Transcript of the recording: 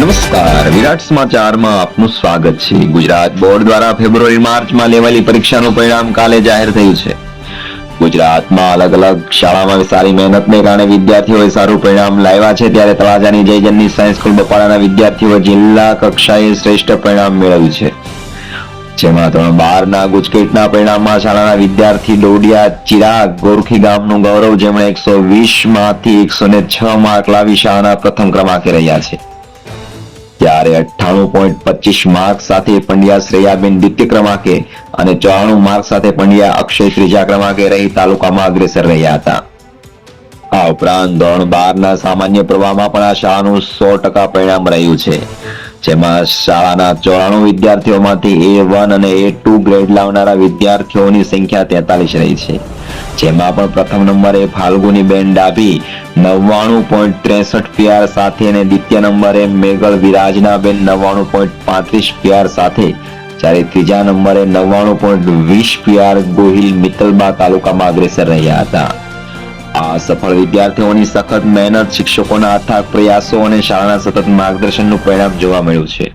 નમસ્કાર, વિરાટ સમાચારમાં આપનું સ્વાગત છે। ગુજરાત બોર્ડ દ્વારા ફેબ્રુઆરી માર્ચમાં લેવાયેલી પરીક્ષાનું પરિણામ કાલે જાહેર થયું છે। ગુજરાતમાં અલગ અલગ શાળામાં સારી મહેનતને કારણે વિદ્યાર્થીઓએ સારું પરિણામ લાવ્યા છે, ત્યારે તળાજાની જયજનની સાયન્સ સ્કૂલ બપાડાના વિદ્યાર્થીઓ જિલ્લા કક્ષાએ શ્રેષ્ઠ પરિણામ મેળવ્યું છે, જેમાં ધોરણ 12ના ગુજકેટના પરિણામમાં શાળાના વિદ્યાર્થી ડોડિયા ચિરાગ ગોરખી ગામનું ગૌરવ, જેમણે 120 માંથી 106 માર્ક લાવી શાળાના પ્રથમ ક્રમાંકે રહ્યા છે। ત્યારે 98.25 માર્ક સાથે પંડ્યા શ્રેયાબેન દ્વિતીય ક્રમાંકે અને 94 માર્ક સાથે પંડ્યા અક્ષય ત્રીજા ક્રમાંકે રહી તાલુકામાં અગ્રેસર રહ્યા હતા। આ ઉપરાંત ધોરણ 12ના સામાન્ય પ્રવાહમાં પણ આ શાળાનું 100% પરિણામ રહ્યું છે, જેમાં શાળાના 94 વિદ્યાર્થીઓમાંથી A1 અને A2 ગ્રેડ લાવનારા વિદ્યાર્થીઓની સંખ્યા 43 રહી છે, જેમાં પણ પ્રથમ નંબરે ફાલ્ગુનીબેન ડાભી 99.63 PR સાથે અને દ્વિતીય નંબરે મેઘલ વિરાજનાબેન 99.35 PR સાથે, જ્યારે ત્રીજા નંબરે 99.20 PR ગોહિલ મિત્તલબા તાલુકામાં અગ્રેસર રહ્યા હતા। આ સફળ વિદ્યાર્થીઓની સખત મહેનત, શિક્ષકોના અથાગ પ્રયાસો અને શાળાના સતત માર્ગદર્શનનું પરિણામ જોવા મળ્યું છે।